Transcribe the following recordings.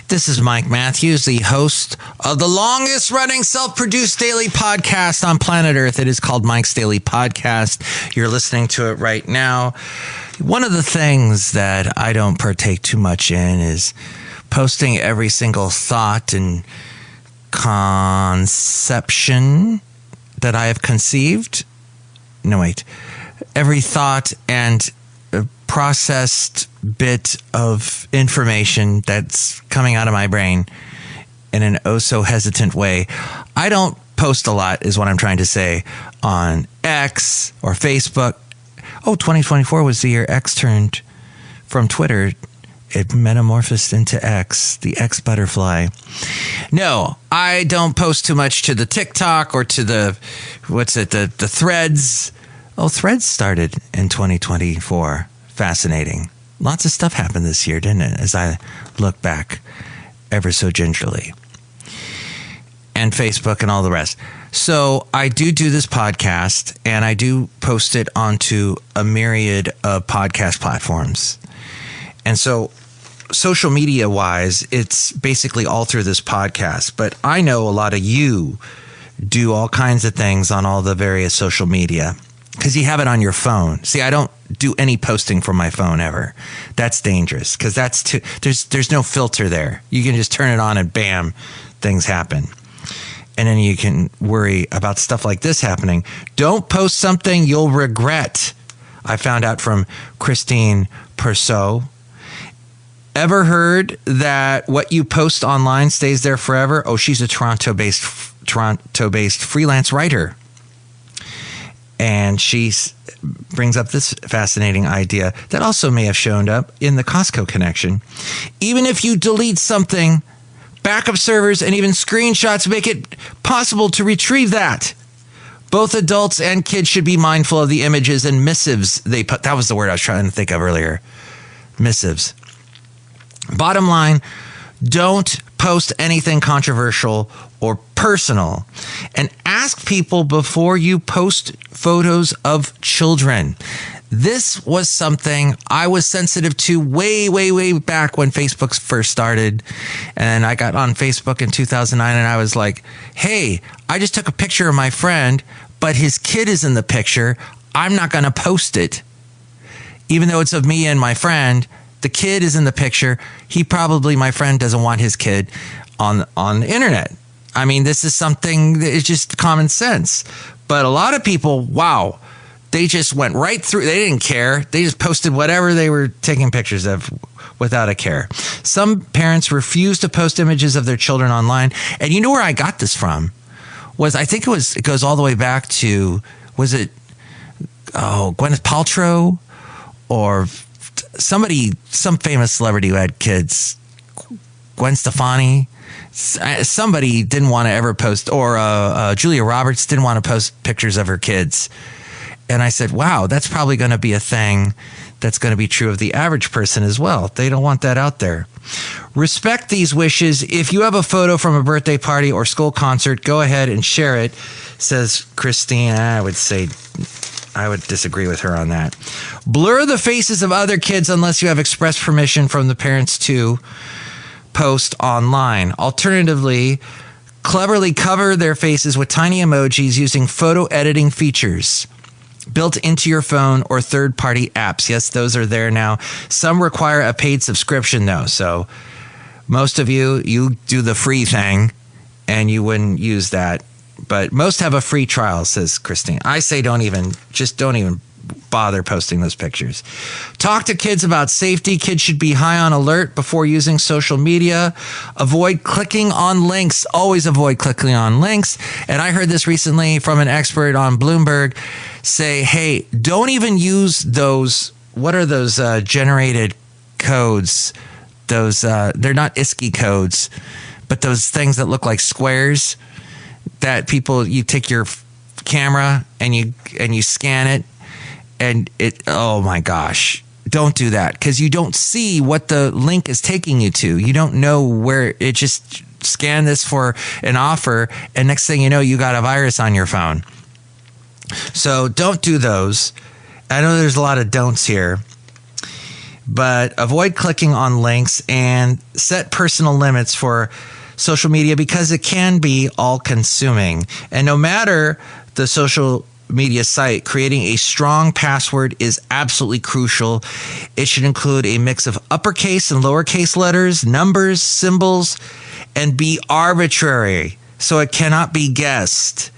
This is Mike Matthews, the host of the longest running self-produced daily podcast on planet Earth. It is called Mike's Daily Podcast. You're listening to it right now. One of the things that I don't partake too much in is posting every single thought and conception that I have conceived. No, wait. Every thought and processed bit of information that's coming out of my brain in an oh-so-hesitant way. I don't post a lot, is what I'm trying to say, on X or Facebook. Oh, 2024 was the year X turned from Twitter. It metamorphosed into X, the X butterfly. No, I don't post too much to the TikTok or to the Threads. Oh, Threads started in 2024. Fascinating. Lots of stuff happened this year, didn't it? As I look back ever so gingerly. And Facebook and all the rest. So I do this podcast, and I do post it onto a myriad of podcast platforms. And so social media wise, it's basically all through this podcast. But I know a lot of you do all kinds of things on all the various social media because you have it on your phone. See, I don't do any posting from my phone ever. That's dangerous because that's too, there's no filter there. You can just turn it on and bam, things happen. And then you can worry about stuff like this happening. Don't post something you'll regret. I found out from Christine Perceau. Ever heard that what you post online stays there forever? Oh, she's a Toronto-based freelance writer. And she brings up this fascinating idea that also may have shown up in the Costco connection. Even if you delete something, backup servers and even screenshots make it possible to retrieve that. Both adults and kids should be mindful of the images and missives they put. That was the word I was trying to think of earlier. Missives. Bottom line, don't post anything controversial or personal, and ask people before you post photos of children. This was something I was sensitive to way back when Facebook first started. And I got on Facebook in 2009 and I was like, hey, I just took a picture of my friend, but his kid is in the picture. I'm not going to post it. Even though it's of me and my friend, the kid is in the picture. My friend doesn't want his kid on the internet. I mean, this is something that is just common sense. But a lot of people, wow, they just went right through. They didn't care. They just posted whatever they were taking pictures of without a care. Some parents refuse to post images of their children online. And you know where I got this from? It goes all the way back to, Gwyneth Paltrow or some famous celebrity who had kids, Gwen Stefani. Somebody didn't want to ever post, or Julia Roberts didn't want to post pictures of her kids. And I said, wow, that's probably going to be a thing that's going to be true of the average person as well. They don't want that out there. Respect these wishes. If you have a photo from a birthday party or school concert, go ahead and share it, says Christine. I would disagree with her on that. Blur the faces of other kids unless you have express permission from the parents to post online. Alternatively, cleverly cover their faces with tiny emojis using photo editing features built into your phone or third-party apps. Yes, those are there now. Some require a paid subscription, though. So most of you do the free thing, and you wouldn't use that. But most have a free trial, says Christine. I say don't even bother posting those pictures. Talk to kids about safety. Kids should be high on alert before using social media. Avoid clicking on links. Always avoid clicking on links. And I heard this recently from an expert on Bloomberg say, hey, don't even use those. What are those generated codes? Those they're not ISKI codes, but those things that look like squares that you take your camera and you scan it. And oh my gosh, don't do that because you don't see what the link is taking you to. You don't know where it just scanned this for an offer. And next thing you know, you got a virus on your phone. So don't do those. I know there's a lot of don'ts here, but avoid clicking on links and set personal limits for social media because it can be all-consuming. And no matter the social media site, creating a strong password is absolutely crucial. It should include a mix of uppercase and lowercase letters, numbers, symbols, and be arbitrary so it cannot be guessed.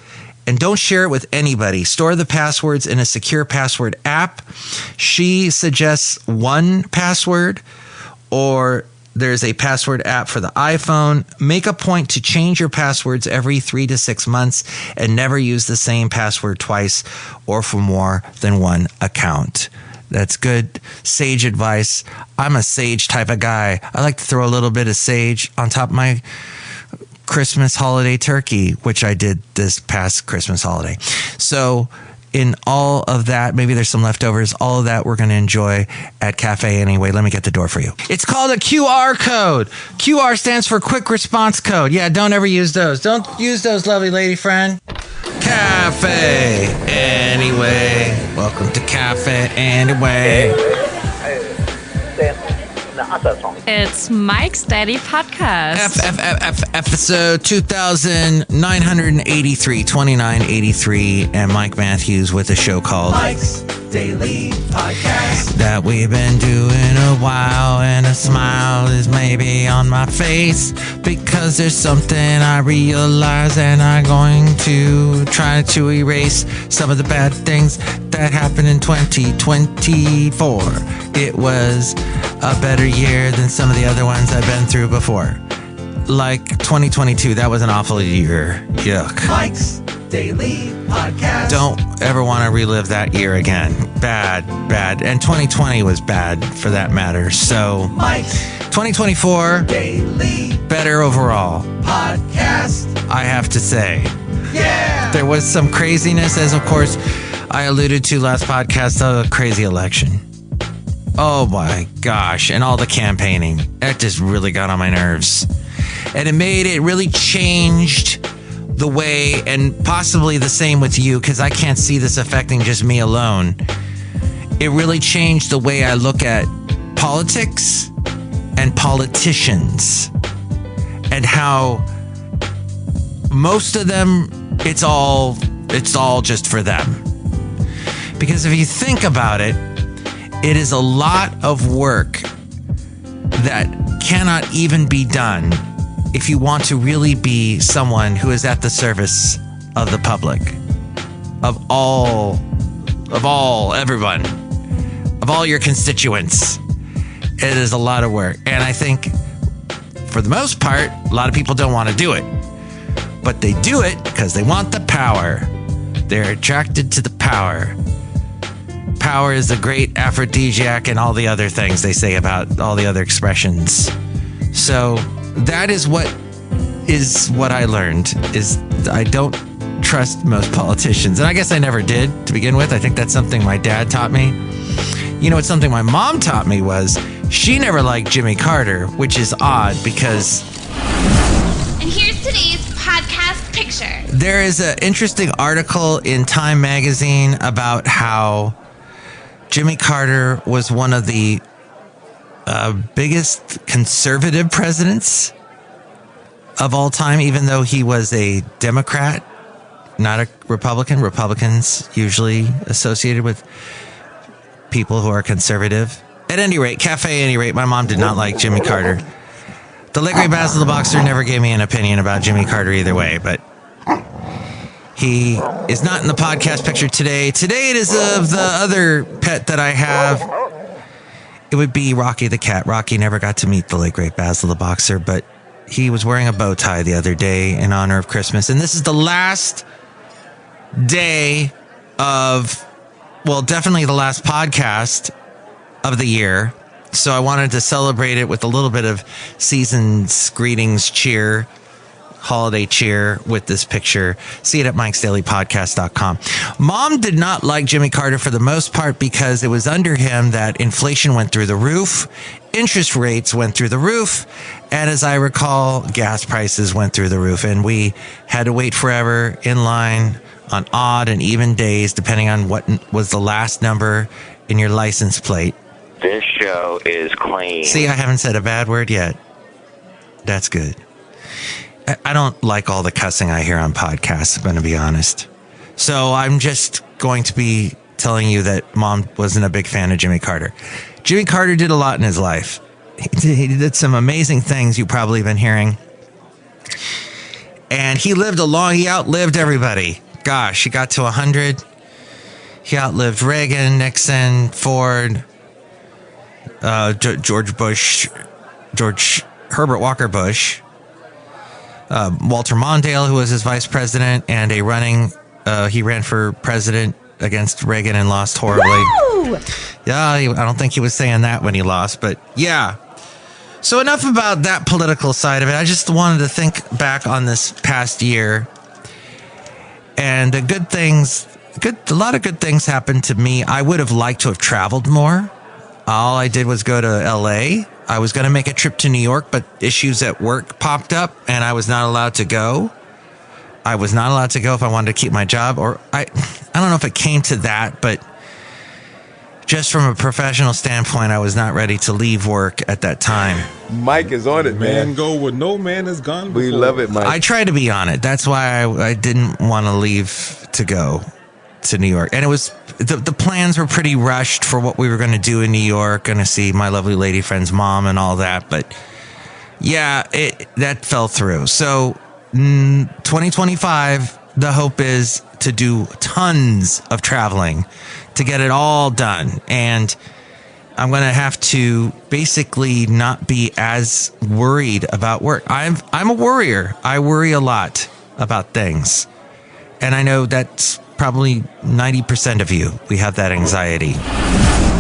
And don't share it with anybody. Store the passwords in a secure password app. She suggests 1Password, or there's a password app for the iPhone. Make a point to change your passwords every 3 to 6 months and never use the same password twice or for more than one account. That's good sage advice. I'm a sage type of guy. I like to throw a little bit of sage on top of my Christmas holiday turkey, which I did this past Christmas holiday. So in all of that, maybe there's some leftovers, all of that we're going to enjoy at Café Anyway. Let me get the door for you. It's called a QR code. QR stands for quick response code. Yeah, don't ever use those. Don't use those, lovely lady friend. Café Anyway. Welcome to Café Anyway. It's Mike's Daily Podcast. Episode 2983, 2983, and Mike Matthews with a show called Mike's Daily Podcast that we've been doing a while, and a smile is maybe on my face because there's something I realize, and I'm going to try to erase some of the bad things that happened in 2024. It was a better year than some of the other ones I've been through before. Like 2022, that was an awful year. Yuck. Mike's Daily Podcast. Don't ever want to relive that year again. Bad. And 2020 was bad for that matter. So Mike's 2024, Daily better overall, Podcast. I have to say. Yeah! There was some craziness, as of course I alluded to last podcast, a crazy election. Oh my gosh. And all the campaigning. That just really got on my nerves. And it really changed the way, and possibly the same with you, because I can't see this affecting just me alone. It really changed the way I look at politics and politicians, and how most of them, it's all just for them. Because if you think about it, it is a lot of work that cannot even be done if you want to really be someone who is at the service of the public, of everyone, of all your constituents. It is a lot of work. And I think for the most part, a lot of people don't want to do it, but they do it because they want the power. They're attracted to the power. Power is a great aphrodisiac, and all the other things they say about all the other expressions. So that is what I learned, is I don't trust most politicians. And I guess I never did to begin with. I think that's something my dad taught me. You know, it's something my mom taught me was she never liked Jimmy Carter, which is odd because... And here's today's podcast picture. There is an interesting article in Time magazine about how Jimmy Carter was one of the biggest conservative presidents of all time, even though he was a Democrat, not a Republican. Republicans usually associated with people who are conservative. At any rate, my mom did not like Jimmy Carter. The late great Basil the Boxer never gave me an opinion about Jimmy Carter either way, but he is not in the podcast picture today. Today it is of the other pet that I have. It would be Rocky the cat. Rocky never got to meet the late great Basil the Boxer, but he was wearing a bow tie the other day in honor of Christmas. And this is the last day of, well, definitely the last podcast of the year. So I wanted to celebrate it with a little bit of season's greetings cheer, holiday cheer with this picture. See it at mikesdailypodcast.com. Mom did not like Jimmy Carter for the most part because it was under him that inflation went through the roof, interest rates went through the roof, and as I recall, gas prices went through the roof, and we had to wait forever in line on odd and even days, depending on what was the last number in your license plate. This show is clean. See, I haven't said a bad word yet. That's good. I don't like all the cussing I hear on podcasts, I'm going to be honest. So I'm just going to be telling you that Mom wasn't a big fan of Jimmy Carter. Jimmy Carter did a lot in his life. He did some amazing things you've probably been hearing. And he outlived everybody. Gosh, he got to 100. He outlived Reagan, Nixon, Ford, George Herbert Walker Bush, Walter Mondale, who was his vice president, and he ran for president against Reagan and lost horribly. Woo! Yeah, I don't think he was saying that when he lost, but yeah. So enough about that political side of it. I just wanted to think back on this past year, and a lot of good things happened to me. I would have liked to have traveled more. All I did was go to LA. I was going to make a trip to New York, but issues at work popped up and I was not allowed to go. I was not allowed to go if I wanted to keep my job, or I don't know if it came to that, but just from a professional standpoint, I was not ready to leave work at that time. Mike is on it, man. Go where no man has gone before. We love it, Mike. I tried to be on it. That's why I didn't want to leave to go to New York. And it was, the plans were pretty rushed for what we were going to do in New York, going to see my lovely lady friend's mom and all that. But yeah, that fell through. So 2025, the hope is to do tons of traveling to get it all done. And I'm going to have to basically not be as worried about work. I'm a worrier. I worry a lot about things. And I know that's probably 90% of you. We have that anxiety.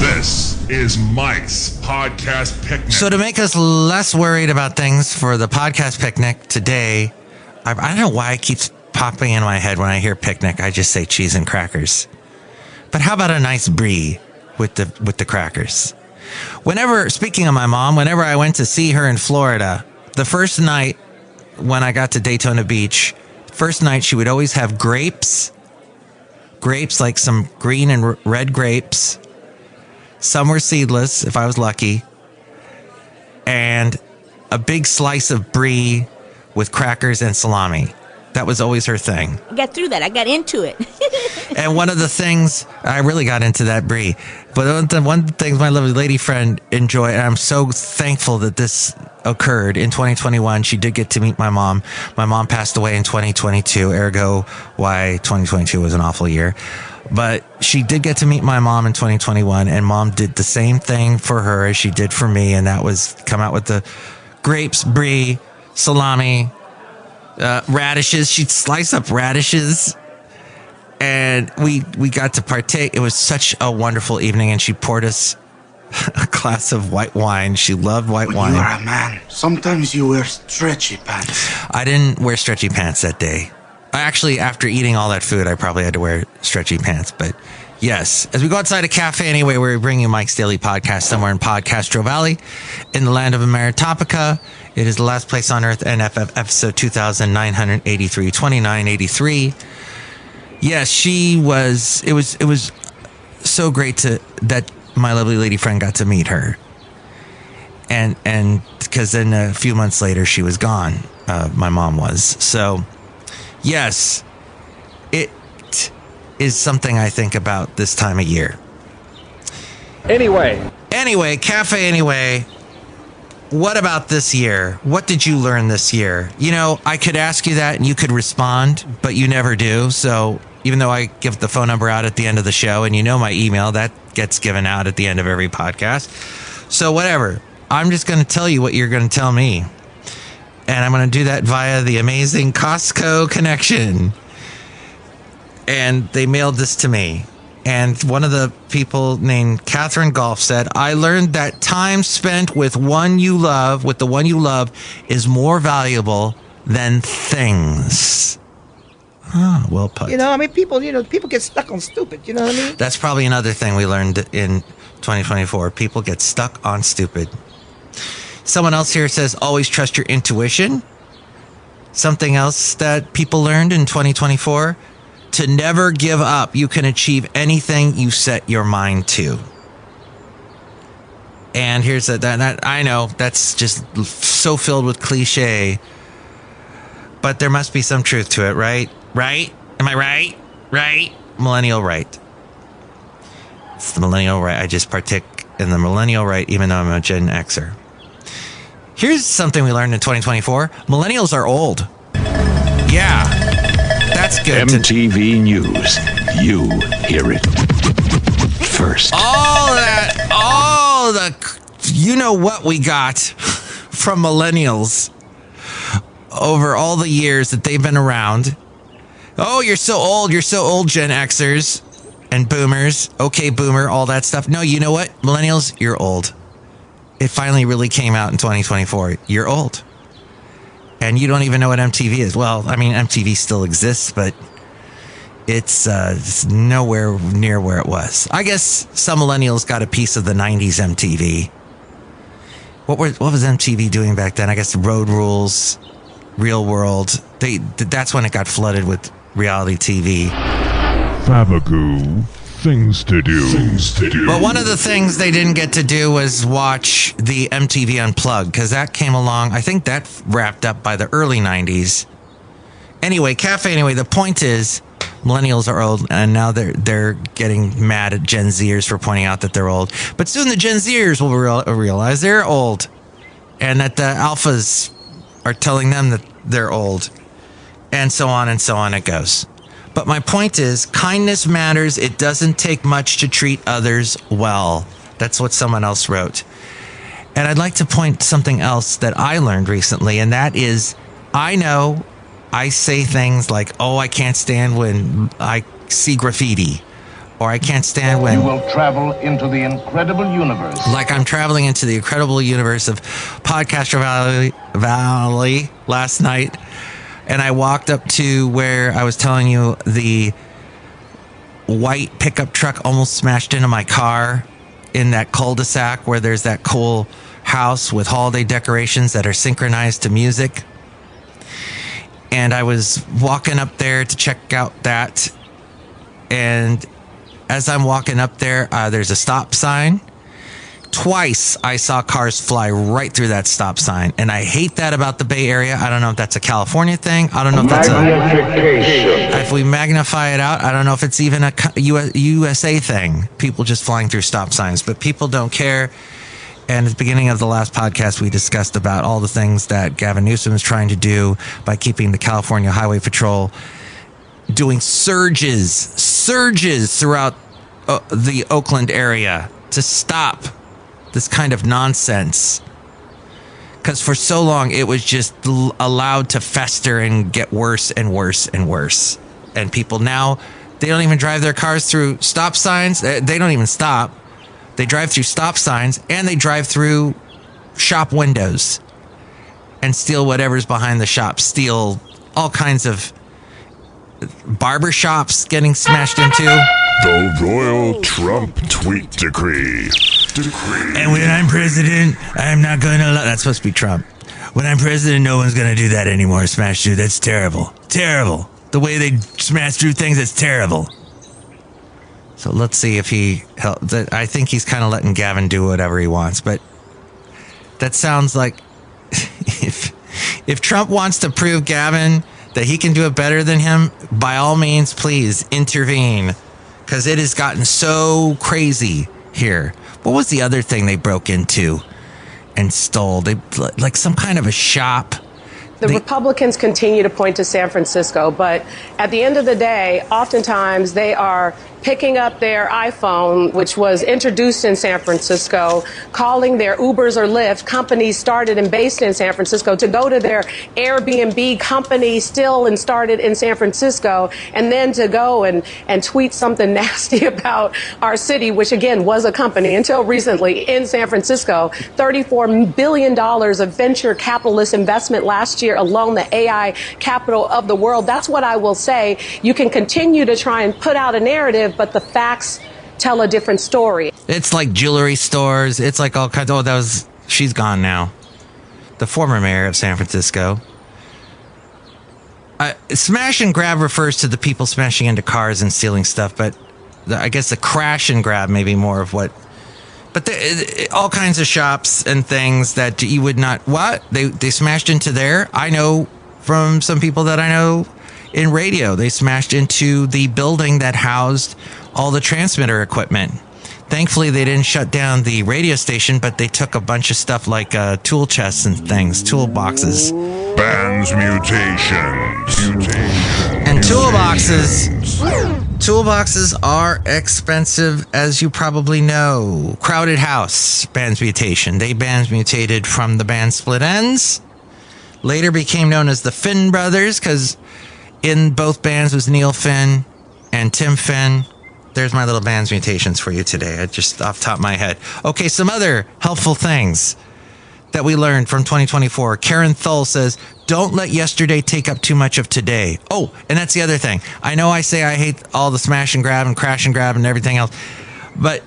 This is Mike's Podcast Picnic. So to make us less worried about things for the podcast picnic today, I don't know why it keeps popping in my head when I hear picnic. I just say cheese and crackers. But how about a nice brie with the crackers? Speaking of my mom, whenever I went to see her in Florida, the first night when I got to Daytona Beach, first night she would always have grapes, like some green and red grapes. Some were seedless, if I was lucky. And a big slice of brie with crackers and salami. That was always her thing. I got through that. I got into it. And one of the things, I really got into that brie. But one of the things my lovely lady friend enjoyed, and I'm so thankful that this occurred in 2021. She did get to meet my mom. My mom passed away in 2022, ergo why 2022 was an awful year. But she did get to meet my mom in 2021, and Mom did the same thing for her as she did for me, and that was come out with the grapes, brie, salami, radishes. She'd slice up radishes, and we got to partake. It was such a wonderful evening, and she poured us a glass of white wine. She loved white wine. You are a man. Sometimes you wear stretchy pants. I didn't wear stretchy pants that day. Actually, after eating all that food, I probably had to wear stretchy pants. But yes, as we go outside of Café Anyway, we're bringing you Mike's Daily Podcast somewhere in PodCastro Valley in the land of Ameritopica. It is the last place on earth, NFF episode 2983, 2983. Yes, it was so great that my lovely lady friend got to meet her. And because then a few months later, she was gone. My mom was. So, yes, it is something I think about this time of year. Anyway, Café Anyway. What about this year? What did you learn this year? You know, I could ask you that and you could respond, but you never do. So even though I give the phone number out at the end of the show, and you know my email, that gets given out at the end of every podcast. So whatever. I'm just going to tell you what you're going to tell me. And I'm going to do that via the amazing Costco connection. And they mailed this to me. And one of the people named Catherine Golf said, I learned that time spent with the one you love, is more valuable than things. Oh, well put. You know, I mean, people get stuck on stupid. You know what I mean? That's probably another thing we learned in 2024. People get stuck on stupid. Someone else here says, always trust your intuition. Something else that people learned in 2024, to never give up. You can achieve anything you set your mind to. And here's that I know that's just so filled with cliche, but there must be some truth to it, right? Right? Am I right? Right? Millennial right. It's the millennial right. I just partake in the millennial right, even though I'm a Gen Xer. Here's something we learned in 2024. Millennials are old. Yeah. That's good. MTV News. You hear it first. All the you know what we got from millennials over all the years that they've been around. Oh, you're so old, Gen Xers and boomers. Okay, boomer, all that stuff. No, you know what? Millennials, you're old. It finally really came out in 2024. You're old. And you don't even know what MTV is. Well, I mean, MTV still exists, but it's nowhere near where it was. I guess some millennials got a piece of the 90s MTV. What was MTV doing back then? I guess Road Rules, Real World. That's when it got flooded with reality TV. Fabagoo. Things to do. But one of the things they didn't get to do was watch the MTV Unplugged, because that came along. I think that wrapped up by the early 90s. Anyway, Café Anyway, the point is, millennials are old, and now they're getting mad at Gen Zers for pointing out that they're old. But soon the Gen Zers will realize they're old, and that the alphas are telling them that they're old, and so on it goes. But my point is, kindness matters. It doesn't take much to treat others well. That's what someone else wrote. And I'd like to point something else that I learned recently, and that is, I know I say things like, oh, I can't stand when I see graffiti, or I can't stand when... You will travel into the incredible universe. Like I'm traveling into the incredible universe of podCastro Valley last night. And I walked up to where I was telling you the white pickup truck almost smashed into my car in that cul-de-sac where there's that cool house with holiday decorations that are synchronized to music. And I was walking up there to check out that. And as I'm walking up there, there's a stop sign. Twice I saw cars fly right through that stop sign. And I hate that about the Bay Area. I don't know if that's a California thing. I don't know if that's if we magnify it out, I don't know if it's even a USA thing. People just flying through stop signs. But people don't care. And at the beginning of the last podcast, we discussed about all the things that Gavin Newsom is trying to do by keeping the California Highway Patrol doing surges throughout the Oakland area to stop this kind of nonsense, because for so long it was just allowed to fester and get worse and worse and worse. And people now, they don't even drive their cars through stop signs. They don't even stop. They drive through stop signs, and they drive through shop windows and steal whatever's behind the shop. Steal all kinds of barber shops getting smashed into. The Royal Trump Tweet Decree. And when I'm president, I'm not going to... That's supposed to be Trump. When I'm president, no one's going to do that anymore. Smash through. That's terrible. Terrible. The way they smash through things, it's terrible. So let's see if he... I think he's kind of letting Gavin do whatever he wants. But that sounds like... If Trump wants to prove Gavin that he can do it better than him, by all means, please intervene. Because it has gotten so crazy here. What was the other thing they broke into and stole? They like some kind of a shop. The Republicans continue to point to San Francisco, but at the end of the day, oftentimes they are picking up their iPhone, which was introduced in San Francisco, calling their Ubers or Lyft, companies started and based in San Francisco, to go to their Airbnb company still and started in San Francisco, and then to go and tweet something nasty about our city, which again was a company until recently in San Francisco. $34 billion of venture capitalist investment last year alone, the AI capital of the world. That's what I will say. You can continue to try and put out a narrative, but the facts tell a different story. It's like jewelry stores. It's like all kinds of... she's gone now. The former mayor of San Francisco. Smash and grab refers to the people smashing into cars and stealing stuff, but I guess the crash and grab may be more of what But all kinds of shops and things that you would not... What? They smashed into there? I know from some people that I know in radio, they smashed into the building that housed all the transmitter equipment. Thankfully, they didn't shut down the radio station, but they took a bunch of stuff like tool chests and things, toolboxes. Bands mutations. And toolboxes are expensive, as you probably know. Crowded House, bands mutation. They bands mutated from the band Split Enz. Later became known as the Finn Brothers, because in both bands was Neil Finn and Tim Finn. There's my little bands mutations for you today, just off the top of my head. Okay, some other helpful things that we learned from 2024. Karen Thull says, don't let yesterday take up too much of today. Oh, and that's the other thing. I know I say I hate all the smash and grab and crash and grab and everything else, but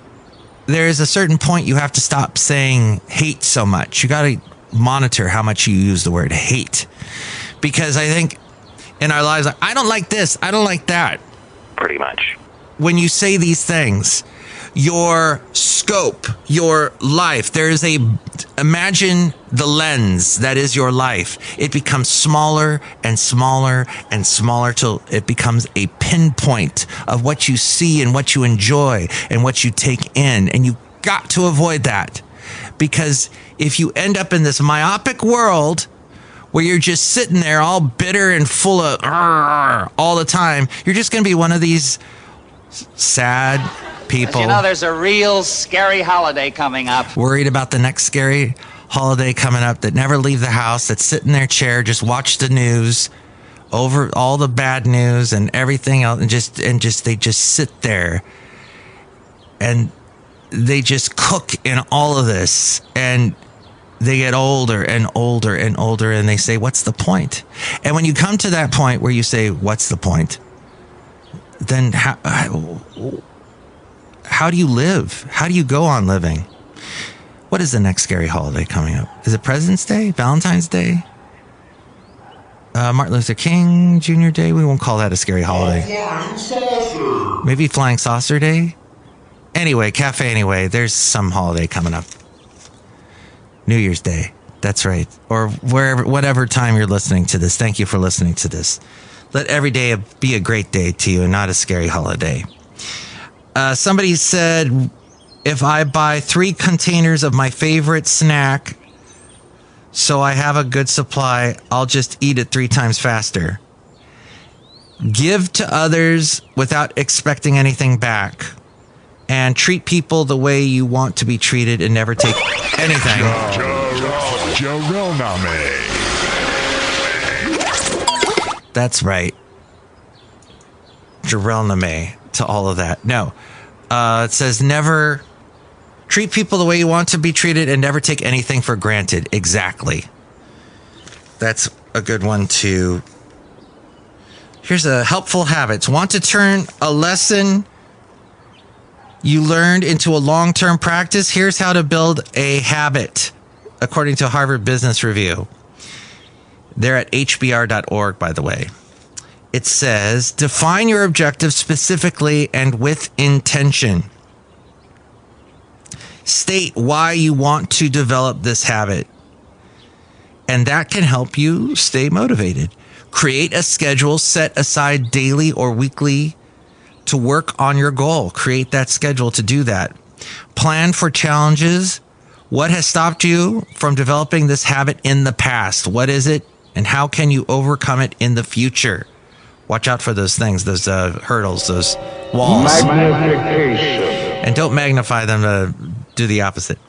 there is a certain point you have to stop saying hate so much. You got to monitor how much you use the word hate, because I think in our lives, I don't like this, I don't like that. Pretty much. When you say these things, your scope, your life, imagine the lens that is your life. It becomes smaller and smaller and smaller till it becomes a pinpoint of what you see and what you enjoy and what you take in. And you got to avoid that, because if you end up in this myopic world where you're just sitting there all bitter and full of all the time, you're just going to be one of these sad people. You know, there's a real scary holiday coming up. Worried about the next scary holiday coming up, that never leave the house, that sit in their chair, just watch the news, over all the bad news and everything else, and they just sit there and they just cook in all of this, and they get older and older and older, and they say, what's the point? And when you come to that point where you say, what's the point? Then how do you live? How do you go on living? What is the next scary holiday coming up? Is it President's Day? Valentine's Day? Martin Luther King Jr. Day? We won't call that a scary holiday. Maybe Flying Saucer Day? Anyway, Café Anyway, there's some holiday coming up. New Year's Day. That's right. Or whatever time you're listening to this. Thank you for listening to this. Let every day be a great day to you and not a scary holiday. Somebody said, if I buy 3 containers of my favorite snack so I have a good supply, I'll just eat it 3 times faster. Give to others without expecting anything back. And treat people the way you want to be treated and never take anything. That's right. Jarrell Name to all of that. No. It says never treat people the way you want to be treated and never take anything for granted. Exactly. That's a good one too. Here's a helpful habits. Want to turn a lesson you learned into a long-term practice? Here's how to build a habit, according to Harvard Business Review. They're at hbr.org, by the way. It says, define your objectives specifically and with intention. State why you want to develop this habit. And that can help you stay motivated. Create a schedule, set aside daily or weekly to work on your goal. Create that schedule to do that. Plan for challenges. What has stopped you from developing this habit in the past? What is it? And how can you overcome it in the future? Watch out for those things, those hurdles, those walls. Magnification. And don't magnify them to do the opposite.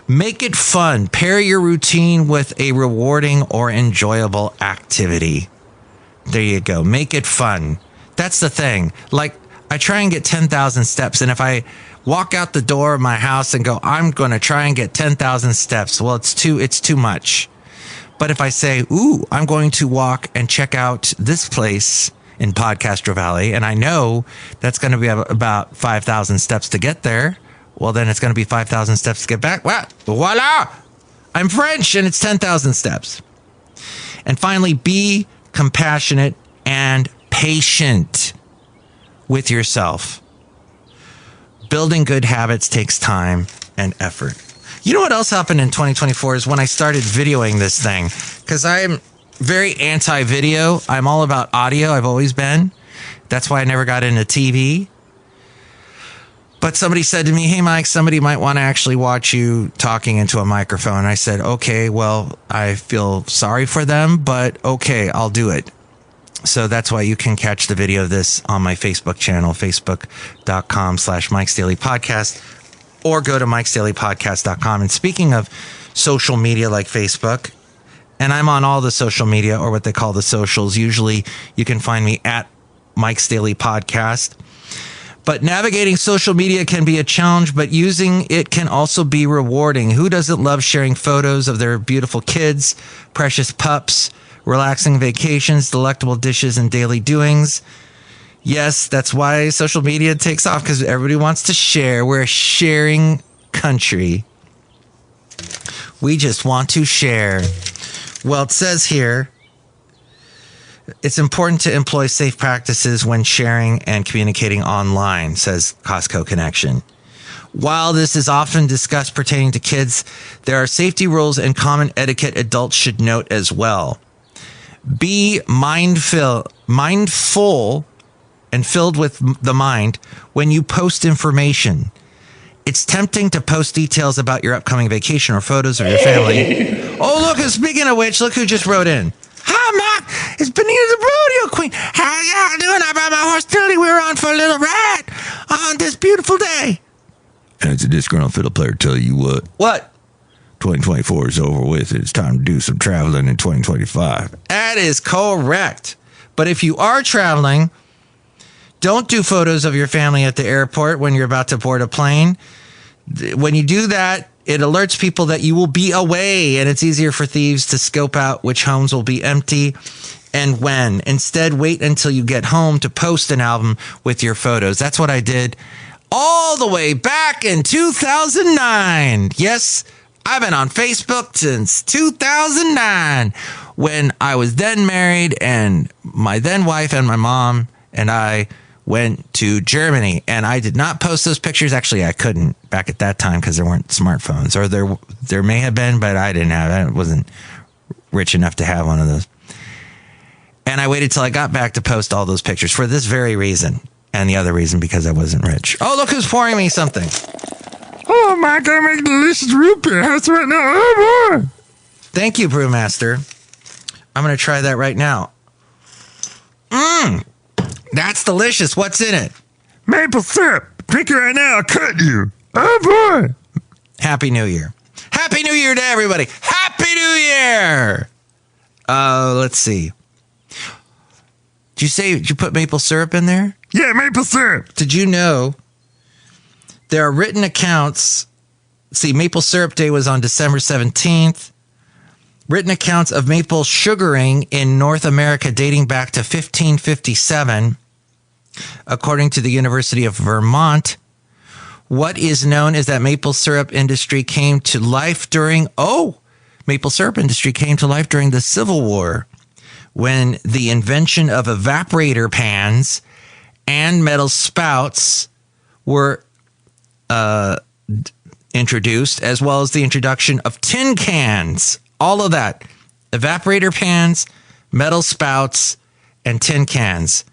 Make it fun. Pair your routine with a rewarding or enjoyable activity. There you go. Make it fun. That's the thing. Like, I try and get 10,000 steps. And if I walk out the door of my house and go, I'm going to try and get 10,000 steps, well, it's too much. But if I say, ooh, I'm going to walk and check out this place in PodCastro Valley, and I know that's going to be about 5,000 steps to get there, well, then it's going to be 5,000 steps to get back. Well, voila! I'm French, and it's 10,000 steps. And finally, be compassionate and patient with yourself. Building good habits takes time. and effort. You know what else happened in 2024 is when I started videoing this thing, because I'm very anti-video. I'm all about audio. I've always been. That's why I never got into TV. But somebody said to me, hey, Mike, somebody might want to actually watch you talking into a microphone. And I said, okay, well, I feel sorry for them, but okay, I'll do it. So that's why you can catch the video of this on my Facebook channel, facebook.com/Mike's Daily Podcast, or go to mikesdailypodcast.com. And speaking of social media like Facebook, and I'm on all the social media, or what they call the socials. Usually you can find me at Mike's Daily Podcast. But navigating social media can be a challenge, but using it can also be rewarding. Who doesn't love sharing photos of their beautiful kids, precious pups, relaxing vacations, delectable dishes, and daily doings? Yes, that's why social media takes off, because everybody wants to share. We're a sharing country. We just want to share. Well, it says here, it's important to employ safe practices when sharing and communicating online, says Costco Connection. While this is often discussed pertaining to kids, there are safety rules and common etiquette adults should note as well. Be mindful and filled with the mind when you post information. It's tempting to post details about your upcoming vacation or photos of your family. Oh, look, speaking of which, look who just wrote in. Hi, Mark. It's Benita the Rodeo Queen. How y'all doing? I brought my horse Tilly. We were on for a little ride on this beautiful day. And it's a disgruntled fiddle player. Tell you what. What? 2024 is over with. It's time to do some traveling in 2025. That is correct. But if you are traveling, don't do photos of your family at the airport when you're about to board a plane. When you do that, it alerts people that you will be away, and it's easier for thieves to scope out which homes will be empty and when. Instead, wait until you get home to post an album with your photos. That's what I did all the way back in 2009. Yes, I've been on Facebook since 2009, when I was then married, and my then wife and my mom and I went to Germany, and I did not post those pictures. Actually, I couldn't back at that time because there weren't smartphones, or there may have been, but I didn't have it. I wasn't rich enough to have one of those. And I waited till I got back to post all those pictures for this very reason, and the other reason because I wasn't rich. Oh, look who's pouring me something. Oh, my God, make delicious root beer. That's right now. Oh, boy. Thank you, Brewmaster. I'm going to try that right now. That's delicious. What's in it? Maple syrup. Drink it right now. I'll cut you. Oh, boy. Happy New Year. Happy New Year to everybody. Happy New Year. Let's see. Did you put maple syrup in there? Yeah, maple syrup. Did you know there are written accounts? See, Maple Syrup Day was on December 17th. Written accounts of maple sugaring in North America dating back to 1557. According to the University of Vermont, what is known is that maple syrup industry came to life during the Civil War, when the invention of evaporator pans and metal spouts were introduced, as well as the introduction of tin cans. All of that. Evaporator pans, metal spouts, and tin cans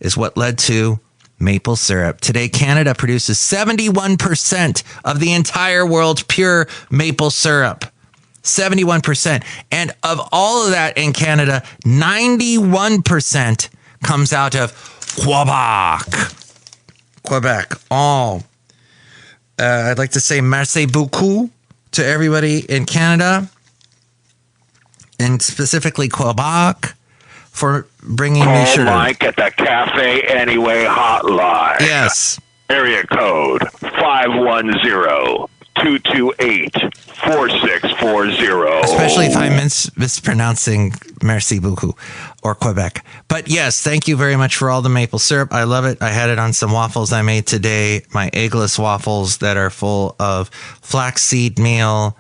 is what led to maple syrup. Today, Canada produces 71% of the entire world's pure maple syrup. 71%. And of all of that in Canada, 91% comes out of Quebec. All. I'd like to say merci beaucoup to everybody in Canada, and specifically Quebec, for bringing me sugar. Mike at the Café Anyway hotline. Yes. Area code 510-228-4640. Especially if I'm mispronouncing merci beaucoup or Quebec. But yes, thank you very much for all the maple syrup. I love it. I had it on some waffles I made today, my eggless waffles that are full of flaxseed meal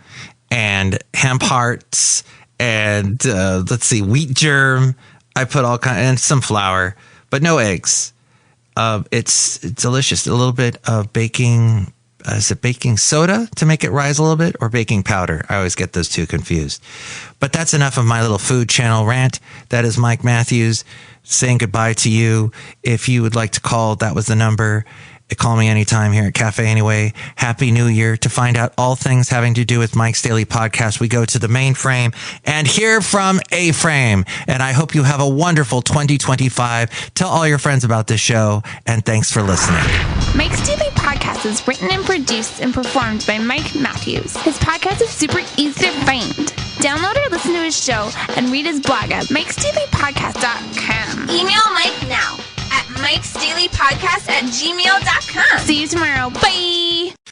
and hemp hearts and wheat germ. I put all kinds, and some flour, but no eggs. It's delicious. A little bit of baking is it baking soda to make it rise a little bit, or baking powder? I always get those two confused. But that's enough of my little food channel rant. That is Mike Matthews saying goodbye to you. If you would like to call, that was the number. Call me anytime here at Café Anyway. Happy New Year. To find out all things having to do with Mike's Daily Podcast, we go to the mainframe and hear from A-Frame. And I hope you have a wonderful 2025. Tell all your friends about this show, and thanks for listening. Mike's Daily Podcast is written and produced and performed by Mike Matthews. His podcast is super easy to find. Download or listen to his show and read his blog at mikesdailypodcast.com. Email Mike now at mikesdailypodcast@gmail.com. See you tomorrow. Bye!